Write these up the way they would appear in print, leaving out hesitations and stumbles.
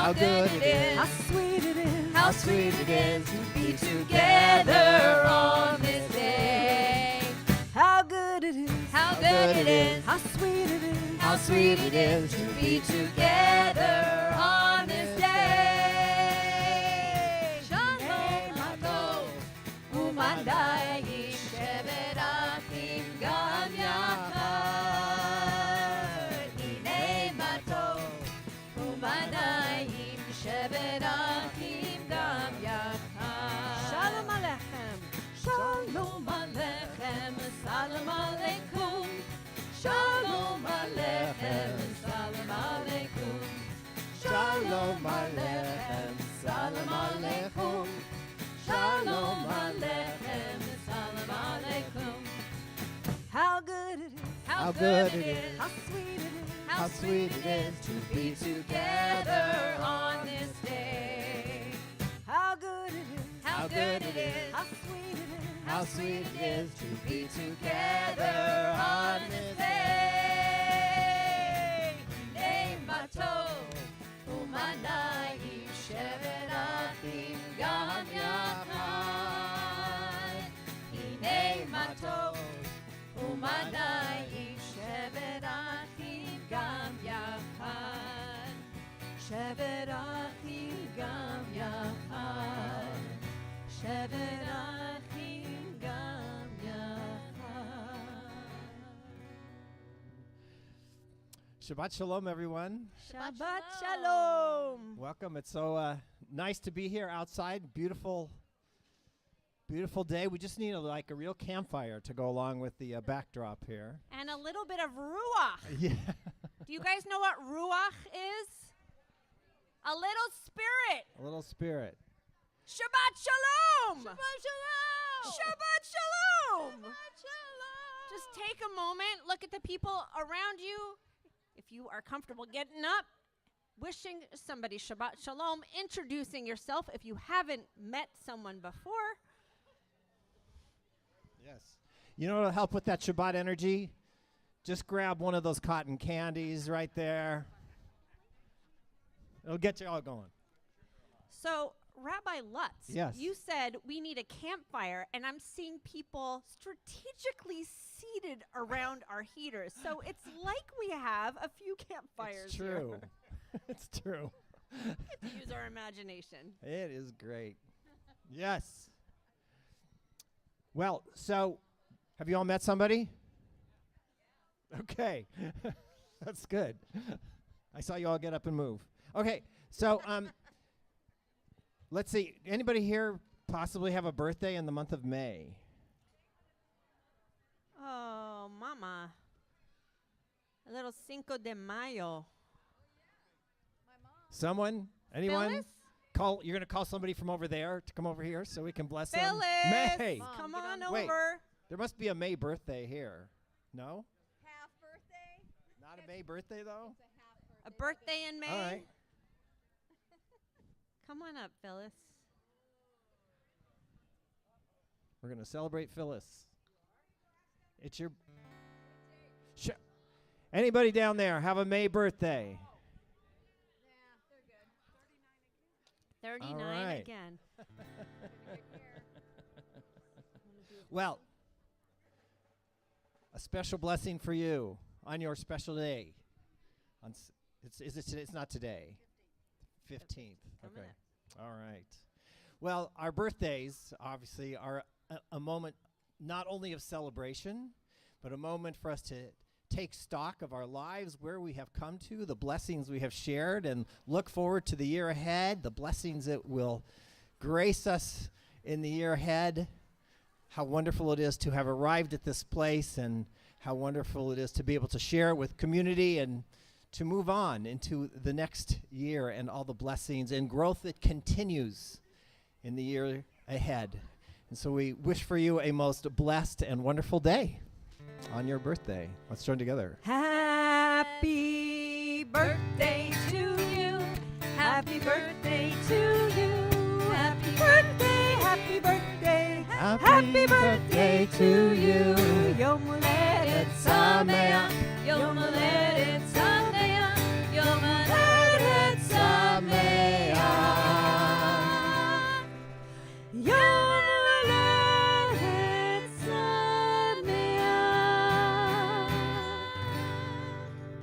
how good it is, how sweet it is, how sweet it is to be together on this day. how good it is, How good it is, how sweet it is, how sweet it is to be together on this day. Shalom Atov u'madai shevet achim gam yachad. Hinei ma tov u'madai shevet achim gam yachad. Shalom Aleichem, Shalom Aleichem, Salam Aleikum. Shalom Aleichem, Salam Aleikum. Shalom Aleichem, Salam Aleikum. Shalom Aleichem, Salam Aleikum. how good it is, How good it is, how sweet it is, how sweet it is to be together on this day. how good it is, How good it is, how sweet it is, how sweet it is to be together on this day. Hinei ma tov u'madai shevet achim gam yachad. Hinei ma tov u'madai shevet achim gam yachad. Shevet achim gam yachad. Shevet achim gam yachad. Shabbat Shalom, everyone. Shabbat Shalom. Welcome. It's so nice to be here outside. Beautiful, beautiful day. We just need a real campfire to go along with the backdrop here. And a little bit of ruach. Yeah. Do you guys know what ruach is? A little spirit. A little spirit. Shabbat shalom. Shabbat shalom. Shabbat shalom. Shabbat shalom. Just take a moment, look at the people around you. If you are comfortable getting up, wishing somebody Shabbat shalom, introducing yourself if you haven't met someone before. Yes. You know what'll help with that Shabbat energy? Just grab one of those cotton candies right there. It'll get you all going. So, Rabbi Lutz, Yes. you said we need a campfire, and I'm seeing people strategically seated around our heaters. So it's like we have a few campfires It's true. here. It's true. Let's use our imagination. It is great. Yes. Well, so have you all met somebody? Okay. That's good. I saw you all get up and move. Okay. So let's see. Anybody here possibly have a birthday in the month of May? Oh, mama. A little Cinco de Mayo. Someone? Anyone? Phyllis? You're going to call somebody from over there to come over here so we can bless them? Phyllis! May. Mom, Come get on on- Wait. over. There must be a May birthday here. No? Half birthday. Not a May birthday, though? It's a half A birthday in May. All right. Come on up, Phyllis. We're going to celebrate Phyllis. It's your... Anybody down there have a May birthday? Yeah, they're good. 39 All right. again. Well, a special blessing for you on your special day. It's not today. 15th. Coming Okay. up. All right. Well, our birthdays obviously are a moment not only of celebration, but a moment for us to take stock of our lives, where we have come to, the blessings we have shared, and look forward to the year ahead, the blessings that will grace us in the year ahead. How wonderful it is to have arrived at this place, and how wonderful it is to be able to share it with community and to move on into the next year and all the blessings and growth that continues in the year ahead. And so we wish for you a most blessed and wonderful day on your birthday. Let's join together. Happy birthday to you. Happy birthday to you. Happy birthday, happy birthday. Happy birthday to you. Yom Holedet Sameach. Yom Holedet Sameach. Yom Holedet Sameach.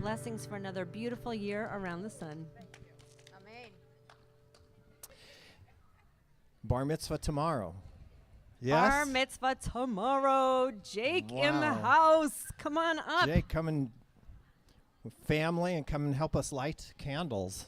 blessings for another beautiful year around the sun. Amen. Bar mitzvah tomorrow. Yes? Bar mitzvah tomorrow. Jake in the Wow. house. Come on up. Jake, come and with family and come and help us light candles.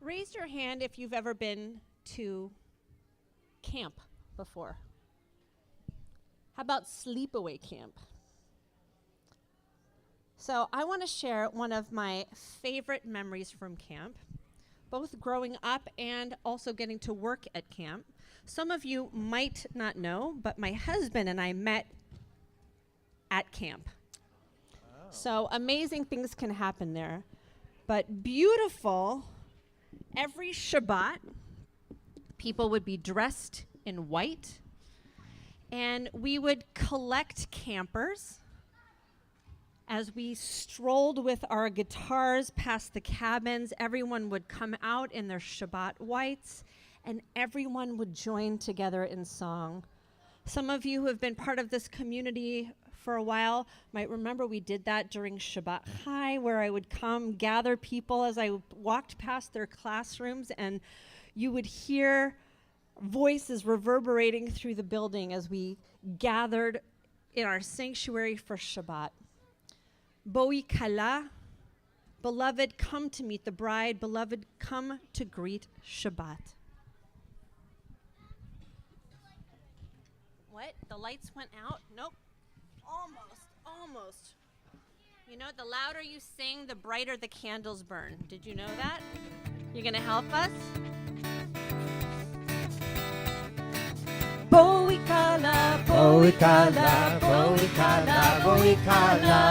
Raise your hand if you've ever been to camp before. How about sleepaway camp? So I want to share one of my favorite memories from camp, both growing up and also getting to work at camp. Some of you might not know, but my husband and I met at camp. So amazing things can happen there. But beautiful, every Shabbat, people would be dressed in white, and we would collect campers as we strolled with our guitars past the cabins. Everyone would come out in their Shabbat whites, and everyone would join together in song. Some of you who have been part of this community for a while might remember we did that during Shabbat High, where I would come gather people as I walked past their classrooms, and you would hear voices reverberating through the building as we gathered in our sanctuary for Shabbat. Boi Kala, beloved, come to meet the bride. Beloved, come to greet Shabbat. What? The lights went out? Nope. Almost. You know, the louder you sing, the brighter the candles burn. Did you know that? You're going to help us? Boi Kala, Boi Kala, Boi Kala, Boi Kala.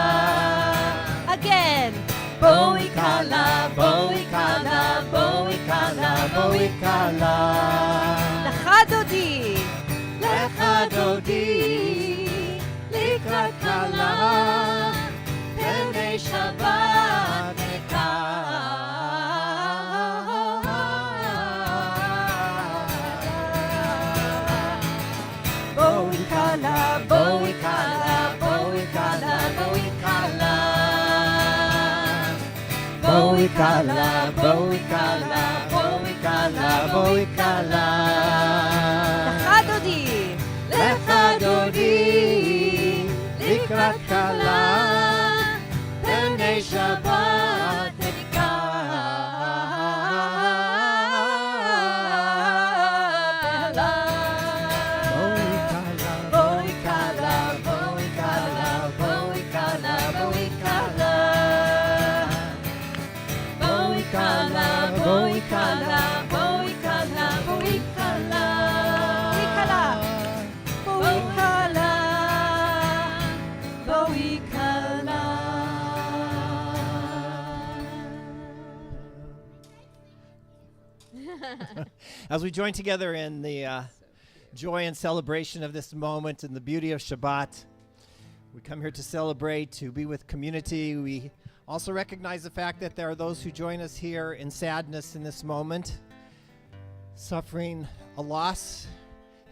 Again. Boi Kala, Boi Kala, Boi Kala, Boi Kala. Lecha dodi. Lecha dodi, לקראת כלה, פני שבת נקרא. בואי כלה, בואי כלה, בואי כלה, בואי כלה. בואי כלה, בואי כלה, בואי כלה, בואי כלה. Lecha dodi. לך דודי, לקראת כלה, פני שבת נתקבלה. בואי כלה, בואי כלה, בואי כלה, בואי כלה. בואי כלה, בואי כלה, בואי כלה, בואי כלה. Boi Kala, Boi Kala. As we join together in the joy and celebration of this moment and the beauty of Shabbat. We come here to celebrate, to be with community. We also recognize the fact that there are those who join us here in sadness in this moment, suffering a loss,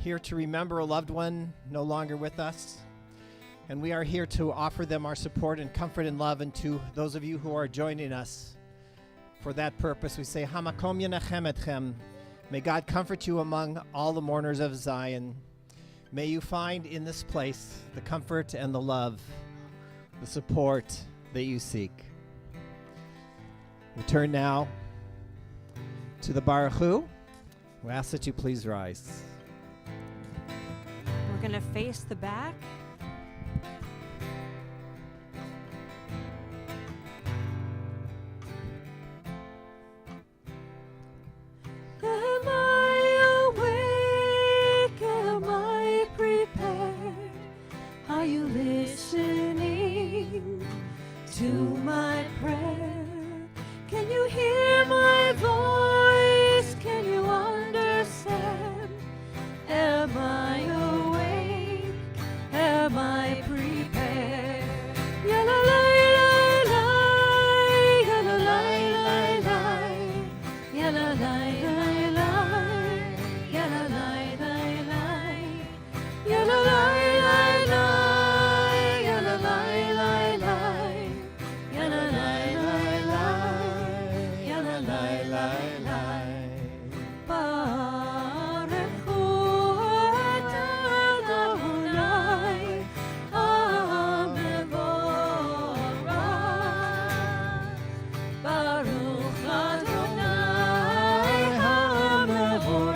here to remember a loved one no longer with us. And we are here to offer them our support and comfort and love. And to those of you who are joining us for that purpose, we say, Hamakom yenachem etchem. May God comfort you among all the mourners of Zion. May you find in this place the comfort and the love, the support that you seek. We turn now to the Baruch Hu. We ask that you please rise. We're going to face the back. Am I awake? Am I prepared? Are you listening to my prayer? Can you hear my voice? Can you understand? Am I awake? Am I prepared? Ya la la la la, ya la la la la, ya la la la la, ya la la la la, ya la la la la, ya la la la la, ya la la la la, ya la la la la. Baruch hu Adonai HaMevorach. Baruch Adonai HaMevorach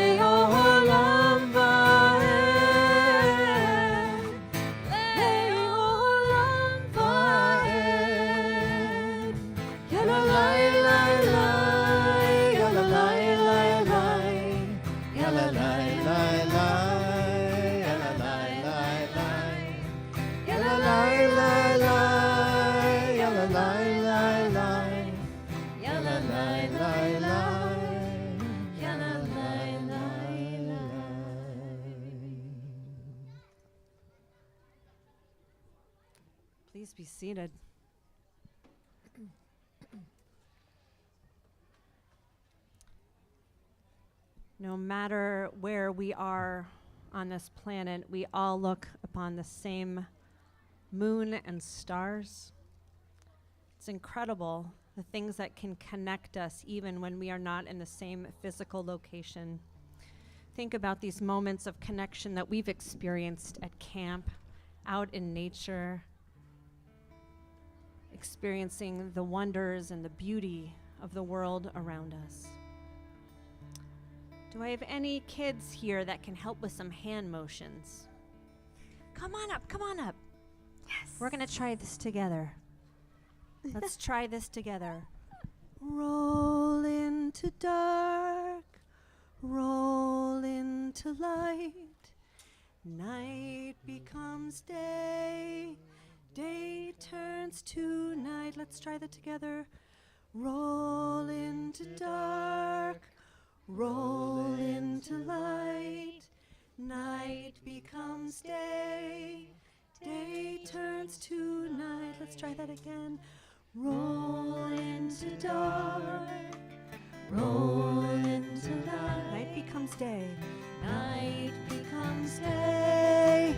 Le'olam va'ed. Le'olam va'ed. Ya la la la la, ya la la la la, ya la la la la, ya la la la la, ya la la la la, ya la la la la, ya la la la la, ya la la la la. Please be seated. No matter where we are on this planet, we all look upon the same moon and stars. It's incredible the things that can connect us even when we are not in the same physical location. Think about these moments of connection that we've experienced at camp, out in nature, experiencing the wonders and the beauty of the world around us. Do I have any kids here that can help with some hand motions? Come on up, come on up. Yes. We're gonna try this together. Let's try this together. Roll into dark, roll into light. Night becomes day, day turns to night. Let's try that together. Roll into dark, roll into light. Night becomes day, day turns to night. Let's try that again. Roll into dark, roll into light. Night becomes day, night becomes day,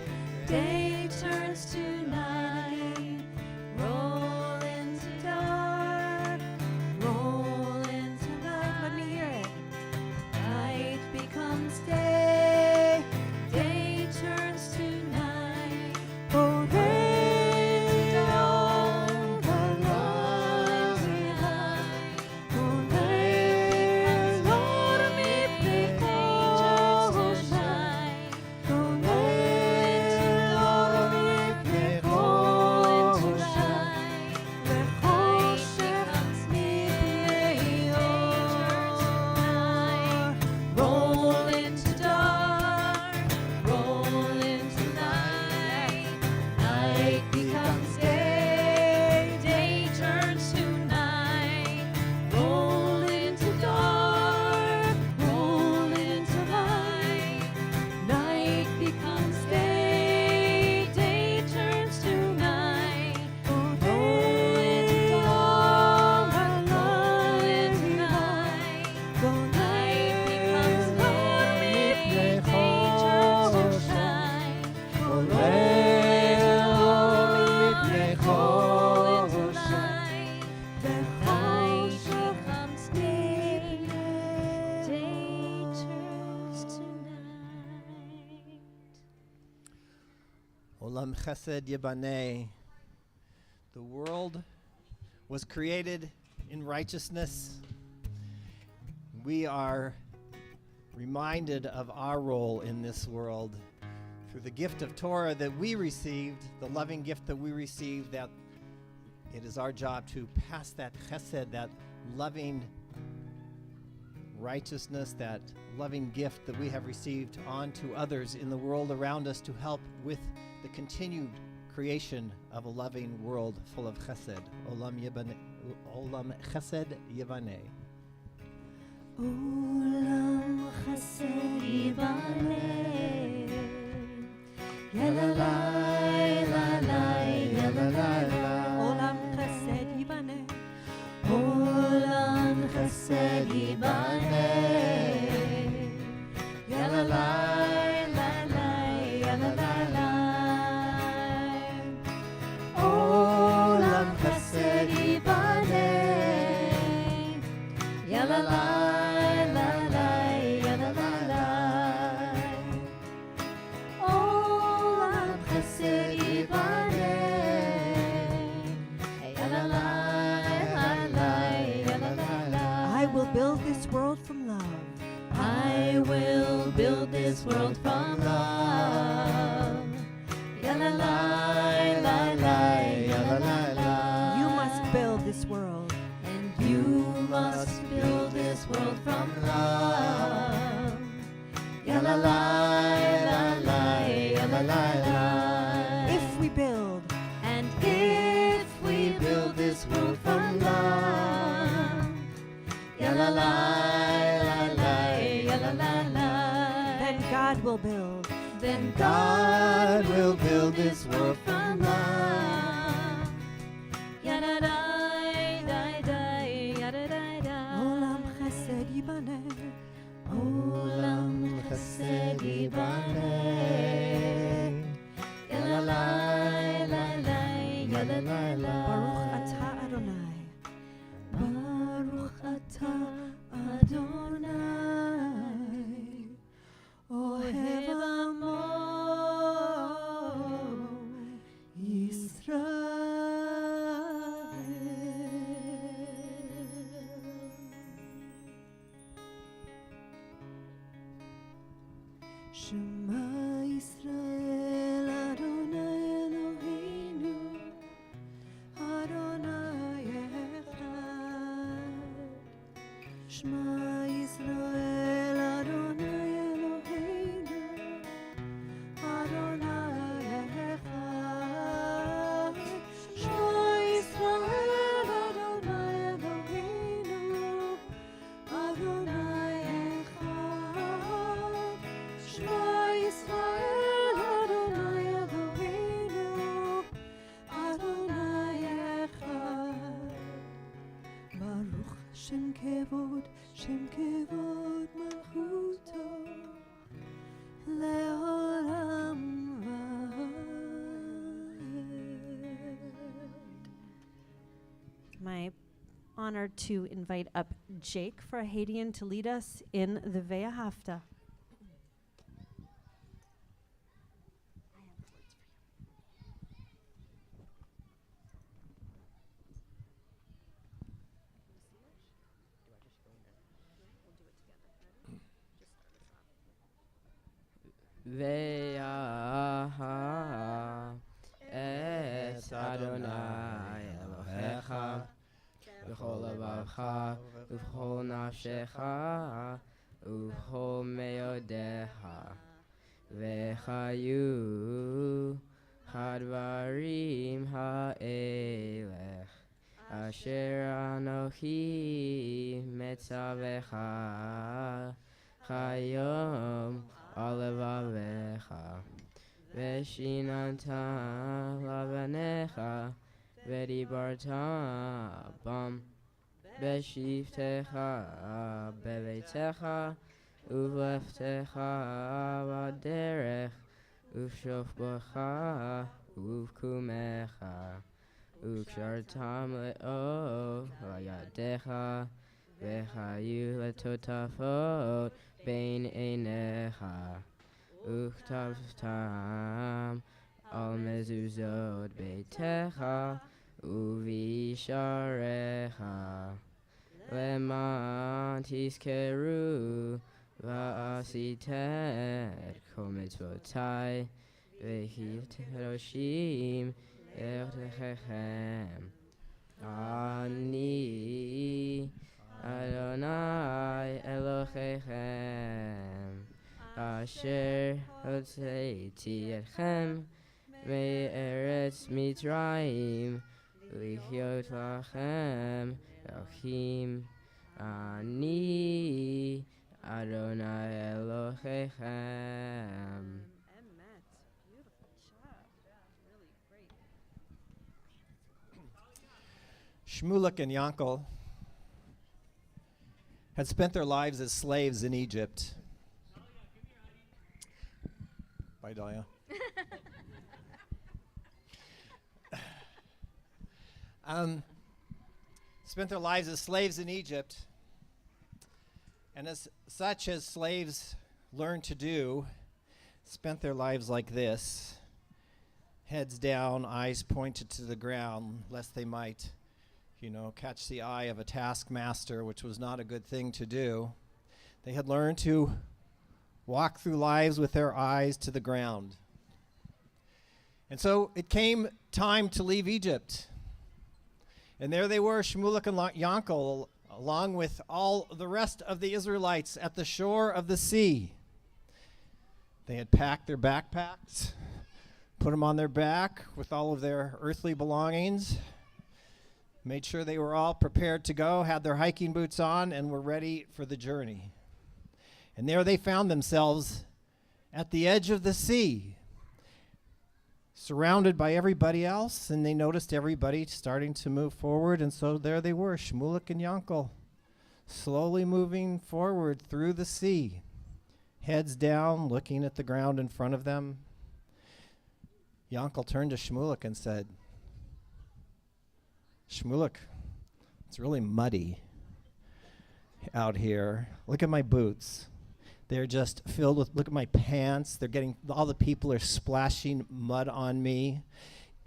day turns to night again. Roll into dark, roll into light. Let me hear it. Night becomes day, day turns to night. Oh, they don't roll into light. Oh, they Lord me before night. Oh, Olam chesed yibaneh. The world was created in righteousness. We are reminded of our role in this world through the gift of Torah that we received, the loving gift that we received, that it is our job to pass that chesed, that loving righteousness, that loving gift that we have received on to others in the world around us to help with the continued creation of a loving world full of chesed. Olam chesed yibaneh. Olam chesed yibaneh. Yalalai, lalai, yalalai, la. Olam chesed yibaneh. Olam chesed yibaneh. Yalalai, lalai, yalalai, la. Olam chesed yibaneh. Yalalai, lalai, yalalai, la. Olam chesed yibaneh. Yalalai, lalai, yalalai, la. I will build this world from love. I will build this world from love. Yalalai, lalai, yalalai, la. You must build this world. And you must build this world from love. Yalalai, lalai, yalalai, la. If we build, and if we build this world from love. Yalalai, lalai, yalalai, la. Then God will build. Then God will build this world from love. Yadadai, dai, dai, yadadai, dai. Olam chesed yibaneh. Olam chesed yibaneh. Yalalai, lalai, yalalai, la. Baruch atah Adonai. Baruch atah Adonai. Ohev amo Yisrael. Shema Yisrael, Adonai Eloheinu, Adonai echad. Shema Yisrael, Adonai Eloheinu, Adonai echad. Shema Yisrael, Adonai Eloheinu, Adonai echad. Shema Yisrael, Adonai Eloheinu, Adonai echad. Baruch Shem Kevod Malchuto, Le'olam Va'ed. My honor to invite up Jake for Haitian to lead us in the Ve'ahavta. Ve'aha et Adonai Elohecha v'chol levacha v'chol nafshecha v'chol meodecha v'chayu hadvarim ha'elech asher anochi metzavecha chayom Olevavecha Veshinanta Lavanecha Vedibarta Bam Beshiftecha Bevetecha Uvleftecha Vaderech Uvshofbacha Uvkumecha Ukshartam Leo Vayadecha Vechayu Letotafot Bein Einecha Uchtavtam על מזוזות ביתך ובשעריך, למען תזכרו ועשיתם את כל מצוותי והקדושים ערכיכם. אני אדוני אלוהיכם, אשר הוצאתי אתכם מארץ מצרים להיות לכם אלוהים. אני אדוני אלוהיכם. Amen. Beautiful job. Really great. Shmulek and Yankel had spent their lives as slaves in Egypt. Bye, Dahlia. Spent their lives as slaves in Egypt. And as such as slaves learn to do, spent their lives like this, heads down, eyes pointed to the ground, lest they might, catch the eye of a taskmaster, which was not a good thing to do. They had learned to walk through lives with their eyes to the ground. And so it came time to leave Egypt. And there they were, Shmulek and Yankel, along with all the rest of the Israelites at the shore of the sea. They had packed their backpacks, put them on their back with all of their earthly belongings, made sure they were all prepared to go, had their hiking boots on, and were ready for the journey. And there they found themselves at the edge of the sea, surrounded by everybody else, and they noticed everybody starting to move forward, and so there they were, Shmulek and Yankel, slowly moving forward through the sea, heads down, looking at the ground in front of them. Yankel turned to Shmulek and said, Shmulek, it's really muddy out here. Look at my boots. They're just filled with, look at my pants. All the people are splashing mud on me.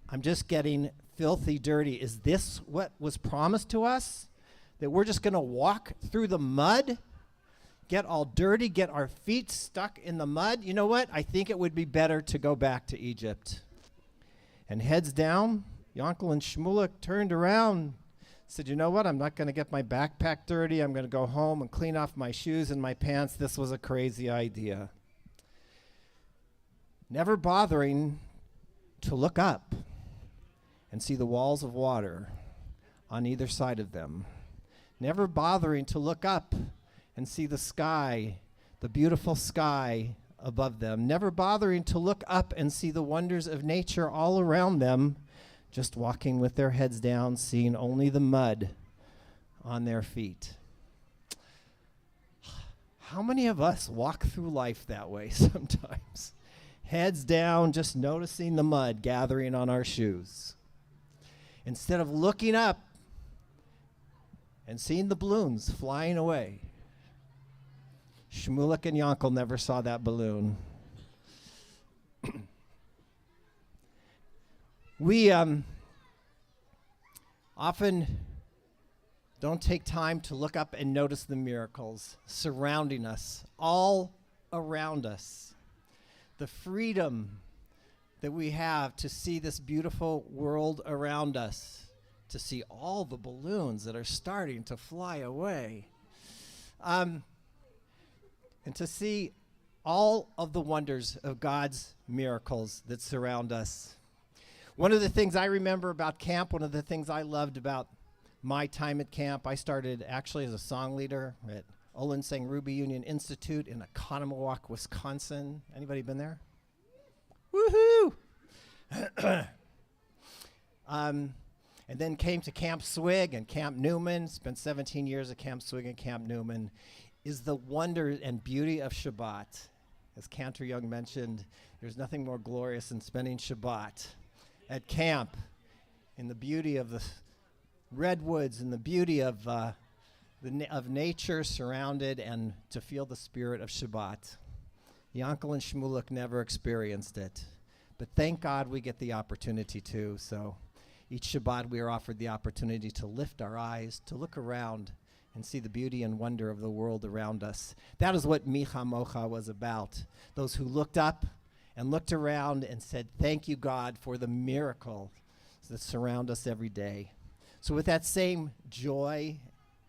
I'm just getting filthy dirty. Is this what was promised to us? That we're just going to walk through the mud, get all dirty, get our feet stuck in the mud? You know what? I think it would be better to go back to Egypt. And heads down, Yankel and Shmulek turned around, said, you know what? I'm not going to get my backpack dirty. I'm going to go home and clean off my shoes and my pants. This was a crazy idea. Never bothering to look up and see the walls of water on either side of them. Never bothering to look up and see the sky, the beautiful sky above them. Never bothering to look up and see the wonders of nature all around them. Just walking with their heads down, seeing only the mud on their feet. How many of us walk through life that way sometimes? Heads down, just noticing the mud gathering on our shoes. Instead of looking up and seeing the balloons flying away. Shmulek and Yankel never saw that balloon. We often don't take time to look up and notice the miracles surrounding us, all around us. The freedom that we have to see this beautiful world around us, to see all the balloons that are starting to fly away, and to see all of the wonders of God's miracles that surround us. One of the things I remember about camp, one of the things I loved about my time at camp, I started actually as a song leader at Olansang Ruby Union Institute in Oconomowoc, Wisconsin. Anybody been there? Woohoo! And then came to Camp Swig and Camp Newman, spent 17 years at Camp Swig and Camp Newman, is the wonder and beauty of Shabbat. As Cantor Young mentioned, there's nothing more glorious than spending Shabbat at camp in the beauty of the redwoods and the beauty of nature surrounded, and to feel the spirit of Shabbat. Yankel and Shmulek never experienced it, But thank God we get the opportunity to. So each Shabbat we are offered the opportunity to lift our eyes, to look around and see the beauty and wonder of the world around us. That is what Micha Mocha was about. Those who looked up and looked around and said, thank you, God, for the miracles that surround us every day. So with that same joy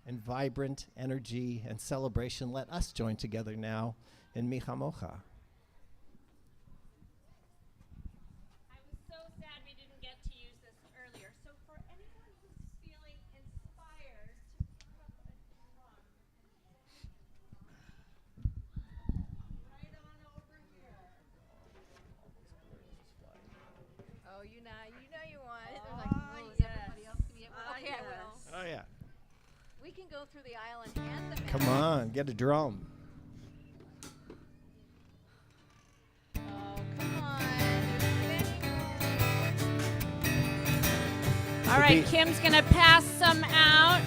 and vibrant energy and celebration, let us join together now in Micha Mocha. I was so sad we didn't get to use this earlier. So for anyone who's feeling inspired to pick up a drum right on over here. Oh, you know you want it. They're like, Oh, oh, is yes. everybody else gonna be able? Ah, Okay, I yes. will. Oh, yeah. We can go through the aisle and hand them. Come on, get a drum. Oh, come on. There's many All right, be- Kim's going to pass some out.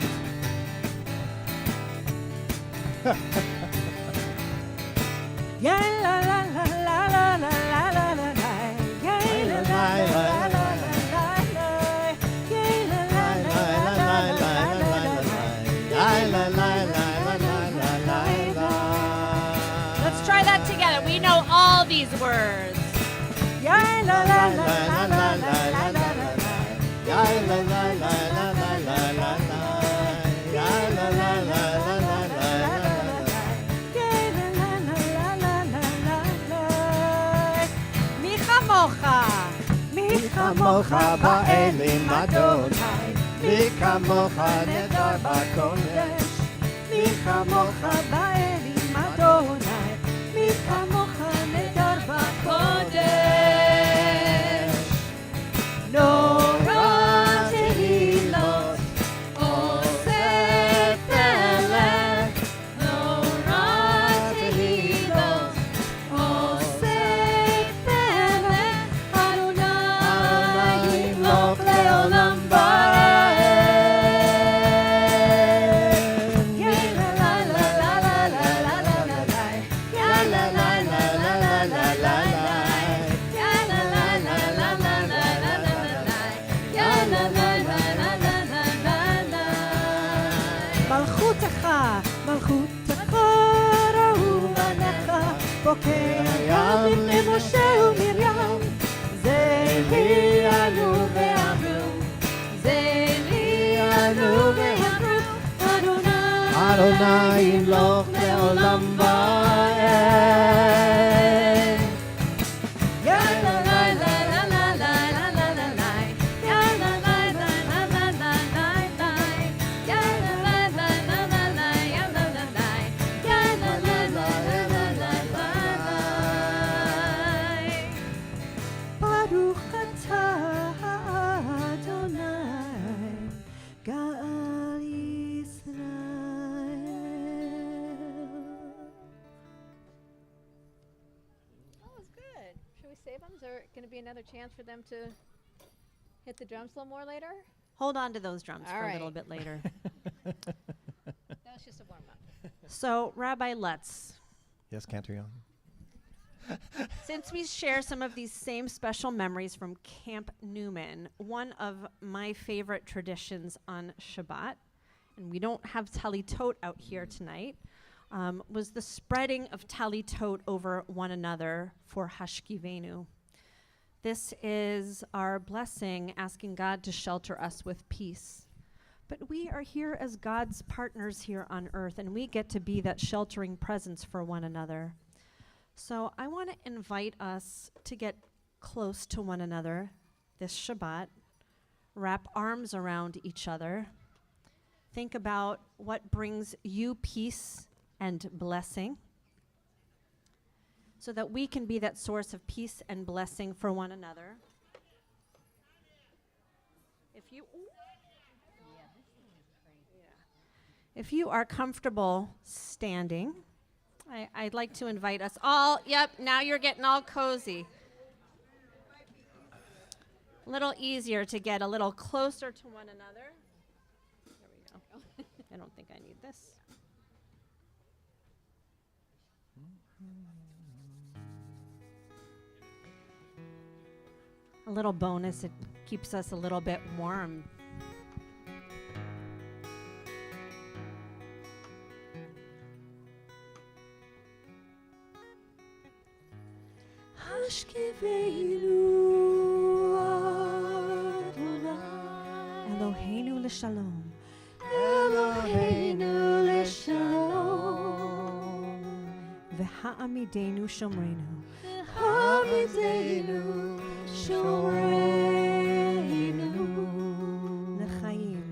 Yeah, la la la la la la la la la la. Yeah, la la la la la la la. Yeah, la la la la la la la. Let's try that together. We know all these words. Yeah, la la la la la la la la la. כמוך באלים אדוני, מי כמוך נדר בקודש, מי כמוך באלים אדוני, מי כמוך נדר בקודש. נורא תהילות עושה פלא, נורא תהילות עושה פלא, אדוני ימלוך לעולם ועד. מלכותך ראו בניך, בוקר ים למשה ומרים, זה לי ענו ואמרו, זה לי ענו ואמרו, אדוני ימלוך לעולם ועד. ברוך אתה אדוני גאל ישראל. That was good. Should we save them? Is there going to be another chance for them to hit the drums a little more later? Hold on to those drums All for a little right. bit later. That was just a warm up. So, Rabbi Lutz, Yes, Cantorion. since we share some of these same special memories from Camp Newman, one of my favorite traditions on Shabbat, and we don't have talitot out here tonight, was the spreading of talitot over one another for Hashkivenu. This is our blessing, asking God to shelter us with peace. But we are here as God's partners here on earth, and we get to be that sheltering presence for one another. So I want to invite us to get close to one another this Shabbat, wrap arms around each other, think about what brings you peace and blessing, so that we can be that source of peace and blessing for one another. If you are comfortable standing, I'd like to invite us all. Yep, now you're getting all cozy. A little easier to get a little closer to one another. There we go. I don't think I need this. A little bonus, it keeps us a little bit warm. Hashkivenu Adonai Eloheinu l'shalom. Eloheinu l'shalom. V'ha'amidenu shomrenu. V'ha'amidenu shomrenu. L'chaim.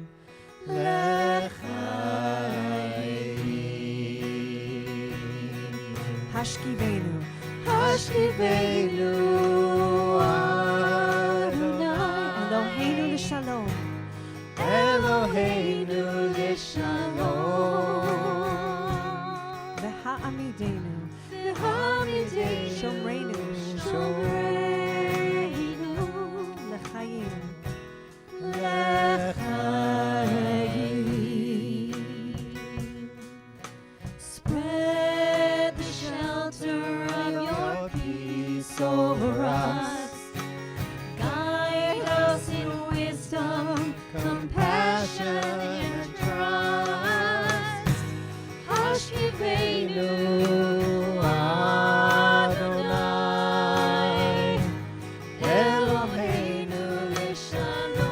Hashkivenu. Hashkivenu Adonai Eloheinu l'shalom. Eloheinu l'shalom. V'ha'amidenu. V'ha'amidenu. Shomrenu. Shomrenu. L'chaim. L'chaim. Spread the shelter of your peace over us. Guide us in wisdom, compassion, and trust. Hashkivenu Adonai Eloheinu l'shalom.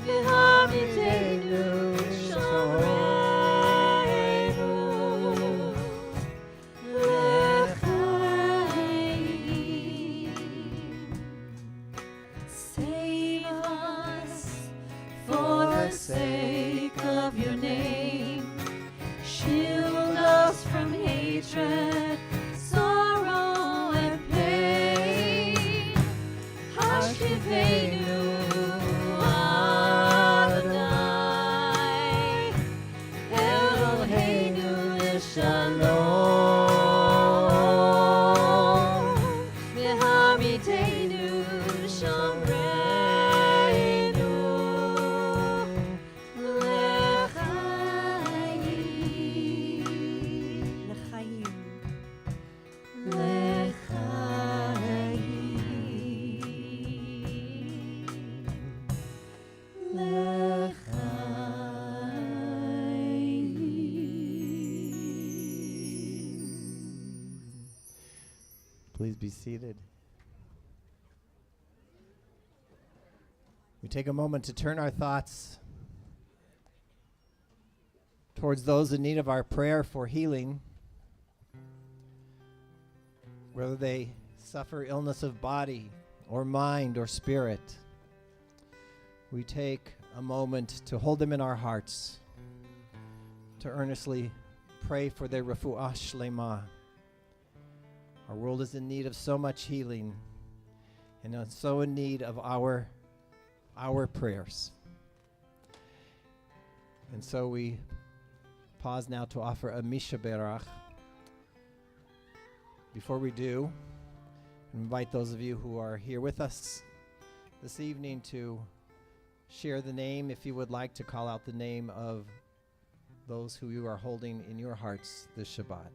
V'hamidenu shomrenu. Save us for the sake of your name. Shield us from hatred, sorrow, and pain. Hashkivenu Adonai Eloheinu l'shalom. V'hamidenu shomrenu. L'chaim. Please be seated. We take a moment to turn our thoughts towards those in need of our prayer for healing, whether they suffer illness of body or mind or spirit. We take a moment to hold them in our hearts, to earnestly pray for their refuah shlema. Our world is in need of so much healing and so in need of our prayers. And so we pause now to offer a Misha Berach. Before we do, I invite those of you who are here with us this evening to share the name, if you would like to call out the name of those who you are holding in your hearts this Shabbat.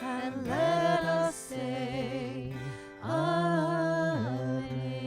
And let us say, Amen.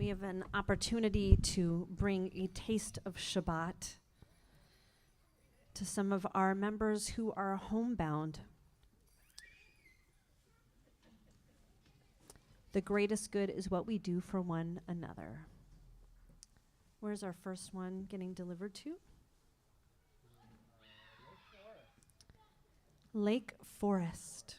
we have an opportunity to bring a taste of Shabbat to some of our members who are homebound. The greatest good is what we do for one another. Where's our first one getting delivered to? Lake Forest.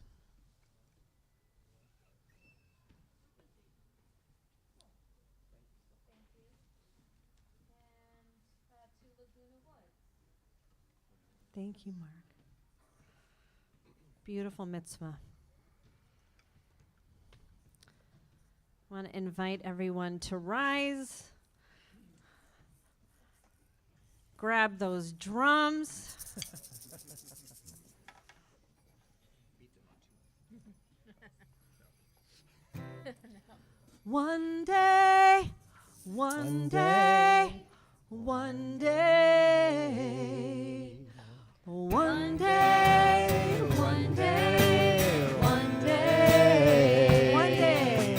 Thank you, Mark. Beautiful mitzvah. I want to invite everyone to rise. Grab those drums. One day, one day, one day, one day, one day, one day, one day,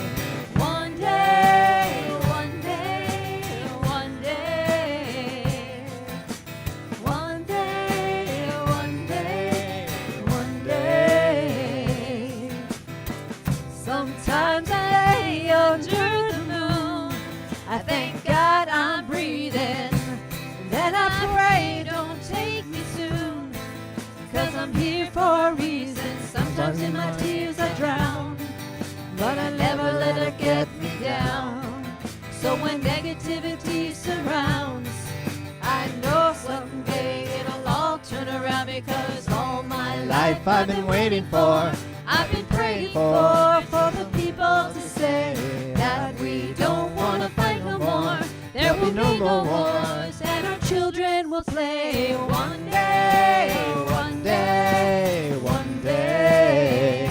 one day, one day, one day, one day, one day, one day. Sometimes I lay under the moon. I thank God I'm breathing. Then I pray, don't take me soon, 'cause I'm here for a reason. Sometimes in my tears I drown, but I never let it get me down. So when negativity surrounds, I know someday it'll all turn around, because all my life I've been waiting for, I've been praying for the people to say that we don't want to fight no more. There will be no more wars, and our children will play one day, one day, one day,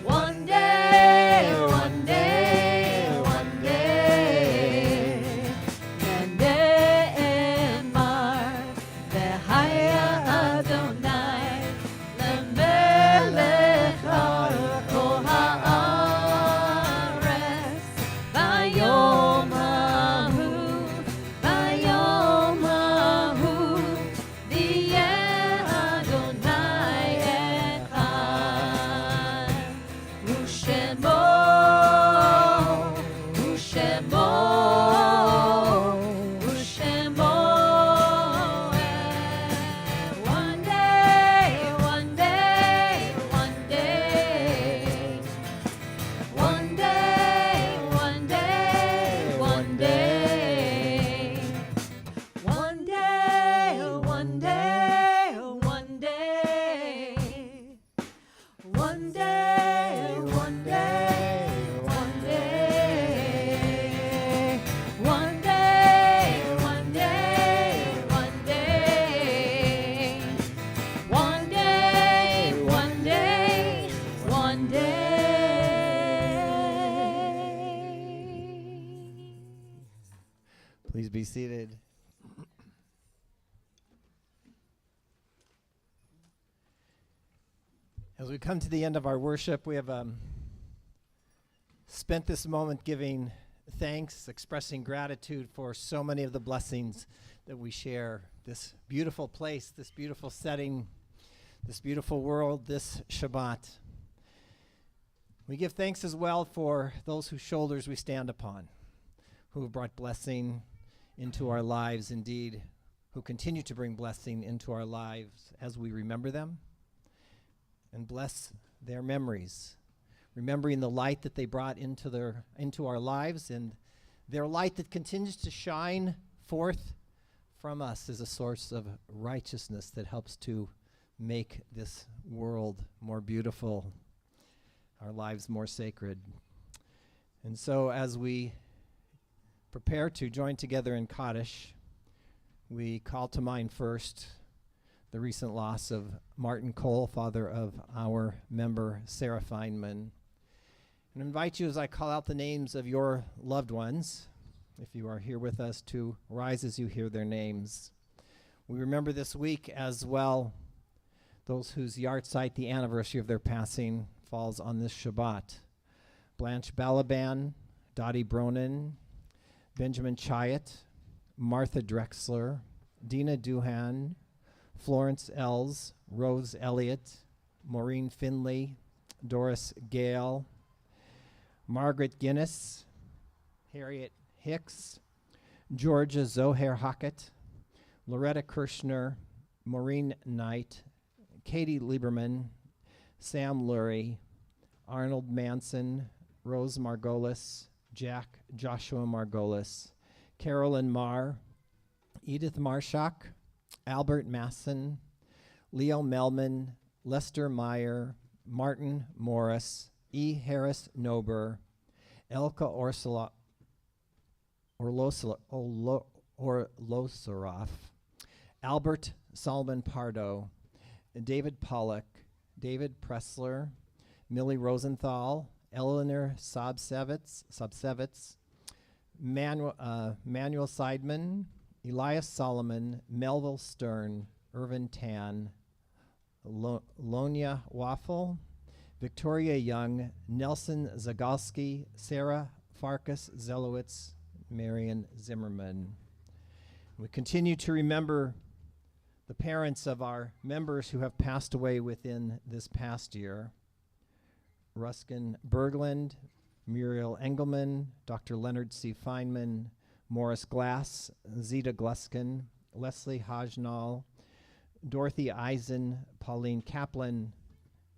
one day, one day, one day. Nehemar, v'haya Adonai, lemelech al kol haaretz, vayom hahu, vayom hahu, v'yeh Adonai echad, u'shemo, u'shemo, u'shemo. One day, one day, one day, one day, one day, one day, one day, one day, one day, one day, one day, one day, one day, one day, one day, one day, one day, one day. Please be seated. As we come to the end of our worship, we have spent this moment giving thanks, expressing gratitude for so many of the blessings that we share. This beautiful place, this beautiful setting, this beautiful world, this Shabbat. We give thanks as well for those whose shoulders we stand upon, who have brought blessing into our lives, indeed, who continue to bring blessing into our lives as we remember them and bless their memories, remembering the light that they brought into our lives, and their light that continues to shine forth from us is a source of righteousness that helps to make this world more beautiful, our lives more sacred. And so as we prepare to join together in Kaddish, we call to mind first the recent loss of Martin Cole, father of our member Sarah Feynman. And invite you, as I call out the names of your loved ones, if you are here with us, to rise as you hear their names. We remember this week as well those whose yahrzeit, the anniversary of their passing, falls on this Shabbat. Blanche Balaban, Dottie Bronin, Benjamin Chiat, Martha Drexler, Dina Duhan, Florence Els, Rose Elliott, Maureen Finley, Doris Gale, Margaret Guinness, Harriet Hicks, Georgia Zohair Hockett, Loretta Kirshner, Maureen Knight, Katie Lieberman, Sam Lurie, Arnold Manson, Rose Margolis, Jack Joshua Margolis, Carolyn Marr, Edith Marshak, Albert Masson, Leo Melman, Lester Meyer, Martin Morris, E. Harris Nober, Elka Orlosaroff, Albert Solomon Pardo, David Pollock, David Pressler, Millie Rosenthal, Eleanor Sobsevitz, Manuel Seidman, Elias Solomon, Melville Stern, Irvin Tan, Lonia Waffle, Victoria Young, Nelson Zagalski, Sarah Farkas Zelowitz, Marion Zimmerman. We continue to remember the parents of our members who have passed away within this past year. Ruskin Berglund, Muriel Engelman, Dr. Leonard C. Feynman, Morris Glass, Zita Gluskin, Leslie Hajnal, Dorothy Eisen, Pauline Kaplan,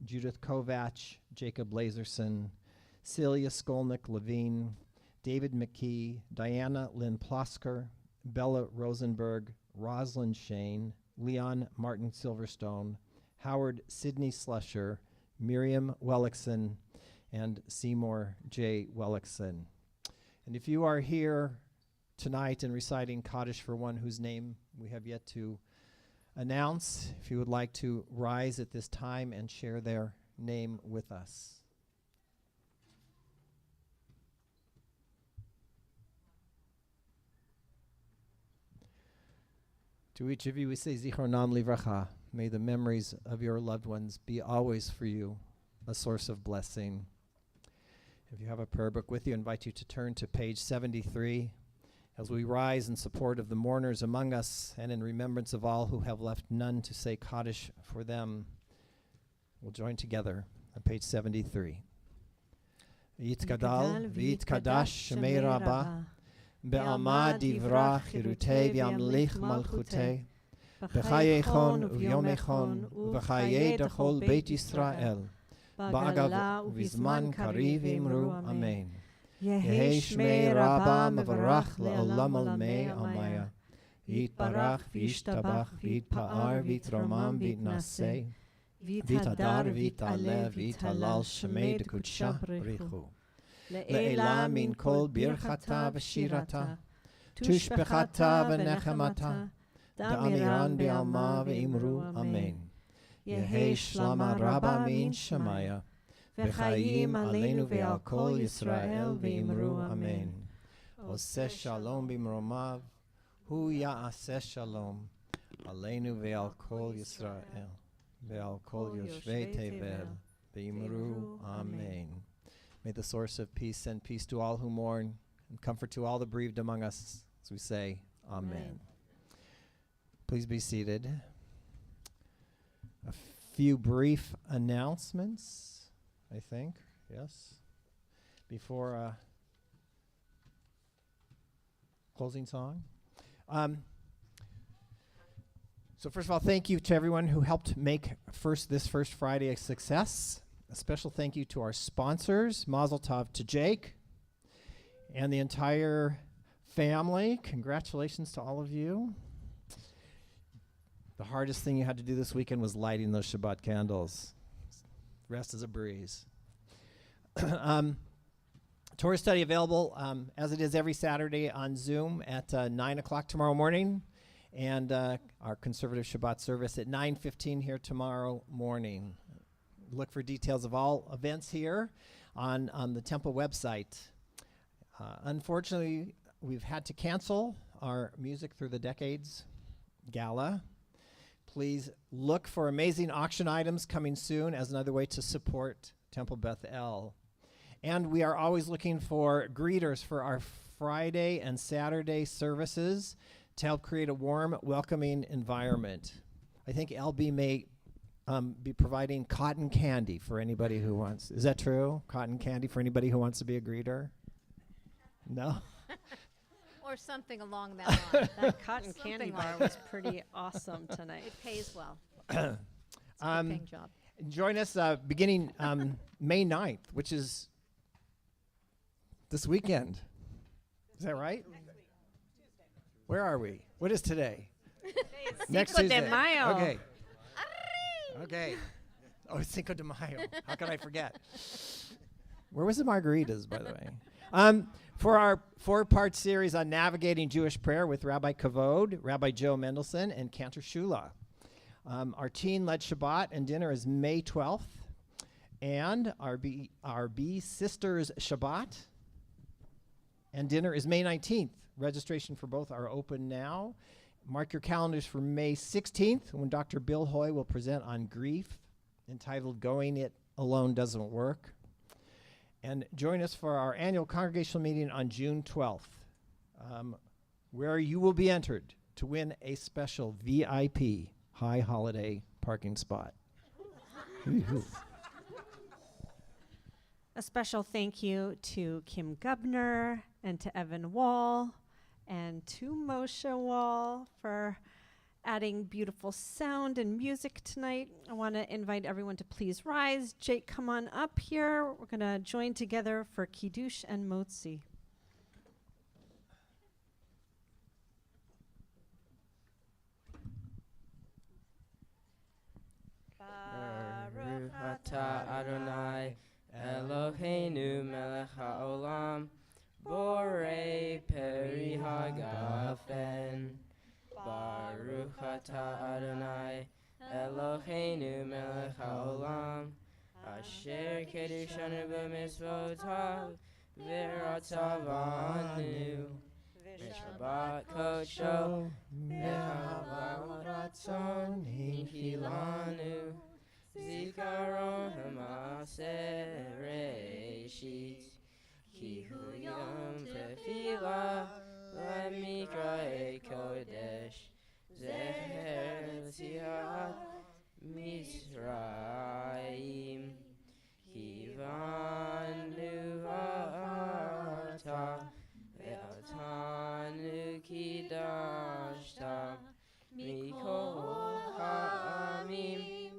Judith Kovach, Jacob Lazerson, Celia Skolnick Levine, David McKee, Diana Lynn Plosker, Bella Rosenberg, Rosalind Shane, Leon Martin Silverstone, Howard Sidney Slusher, Miriam Wellickson, and Seymour J. Wellickson. And if you are here tonight and reciting Kaddish for one whose name we have yet to announce, if you would like to rise at this time and share their name with us. To each of you we say Zichronam Livracha. May the memories of your loved ones be always for you a source of blessing. If you have a prayer book with you, I invite you to turn to page 73 as we rise in support of the mourners among us and in remembrance of all who have left none to say Kaddish for them. We'll join together on page 73. Yitkadal v'yitkadash shemei Rabbah be'alma divra chirutei v'yamlich malchutei b'chayechon u'vyomechon u'v'chayei dachol Beit Yisrael ba'agav u'vizman kariv imru amen. Yehi shmei Rabbah mevarach le'olam almei amaya yitbarach v'yishtabach v'yitpa'ar v'yitromam v'yitnaseh v'yitadar v'yit'aleh v'yithalal shmei dekudsha richu Le'ela min kol birchata v'shirata tushbechata v'nechamata da'amiran be'alma v'imru amen. Yehi shlama Rabbah min Shemaya v'chayim aleinu ve'al kol Yisrael v'imru amen. Oseh shalom b'mromav hu ya'aseh shalom aleinu ve'al kol Yisrael ve'al kol yoshvei tevel v'imru amen. May the source of peace send peace to all who mourn and comfort to all the bereaved among us as we say amen. Please be seated. A few brief announcements, I think, yes, before closing song. So first of all, thank you to everyone who helped make this first Friday a success. A special thank you to our sponsors, Mazel Tov to Jake and the entire family. Congratulations to all of you. The hardest thing you had to do this weekend was lighting those Shabbat candles. Rest is a breeze. Torah study available as it is every Saturday on Zoom at 9 o'clock tomorrow morning, and our conservative Shabbat service at 9:15 here tomorrow morning. Look for details of all events here on the temple website. Unfortunately, we've had to cancel our Music Through the Decades gala. Please look for amazing auction items coming soon as another way to support Temple Beth El. And we are always looking for greeters for our Friday and Saturday services to help create a warm, welcoming environment. I think LB may be providing cotton candy for anybody who wants. Is that true? Cotton candy for anybody who wants to be a greeter? No? Or something along that line. That cotton candy Something bar like was pretty awesome tonight. It pays well. It's a good paying job. Join us beginning May 9th, which is this weekend. Is that right? Where are we? What is today? Next Cinco de Tuesday. Mayo. Okay. Okay. Oh, it's Cinco de Mayo. How could I forget? Where was the margaritas, by the way? For our 4-part series on navigating Jewish prayer with Rabbi Kavod, Rabbi Joe Mendelson, and Cantor Shula. Our teen-led Shabbat and dinner is May 12th. And our B Sisters Shabbat and dinner is May 19th. Registration for both are open now. Mark your calendars for May 16th when Dr. Bill Hoy will present on grief, entitled Going It Alone Doesn't Work. And join us for our annual congregational meeting on June 12th, where you will be entered to win a special VIP high holiday parking spot. A special thank you to Kim Gubner and to Evan Wall and to Moshe Wall for adding beautiful sound and music tonight. I want to invite everyone to please rise. Jake, come on up here. We're going to join together for Kiddush and Motzi. Baruch atah Adonai Eloheinu melech haolam borei peri hagafen. Baruch atah Adonai Eloheinu melech haolam asher kedushanu b'mitzvotav v'ratzavanu v'shabbat kodsho v'havad ratzon hinkilanu zikaron ha'maseh reshit ki hu yom tefillah Lemikra Kodesh Zeher Tziat Mitzrayim Kivanu V'ata Ve'atanu Kidashta Mikol Ha'amim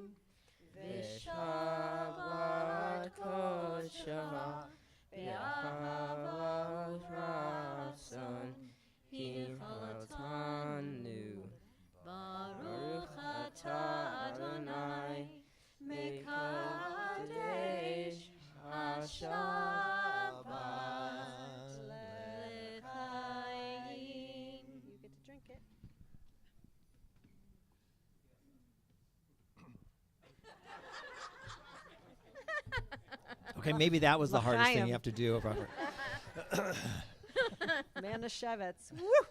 V'shabbat Kodsha Ve'ahavat Ratzon Hinotanu Baruch atah Adonai Mekadesh HaShabbat L'chaim. You get to drink it. Okay, maybe that was the hardest thing L'chaim. you have to do, Robert. Manischewitz. Woo!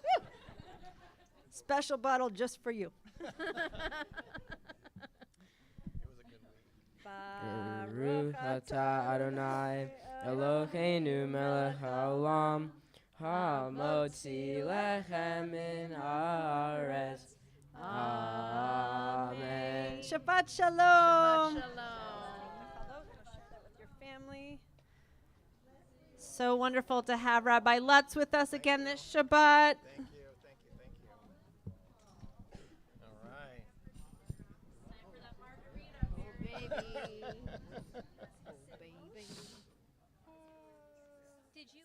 Special bottle just for you. Baruch atah Adonai Eloheinu melech haolam hamotzi lechem min haaretz. Amen. Shabbat shalom. Shabbat shalom. Hello, go share that with your family. So wonderful to have Rabbi Lutz with us again this Shabbat. Thank you. All right. Baby. Oh, baby. Did you?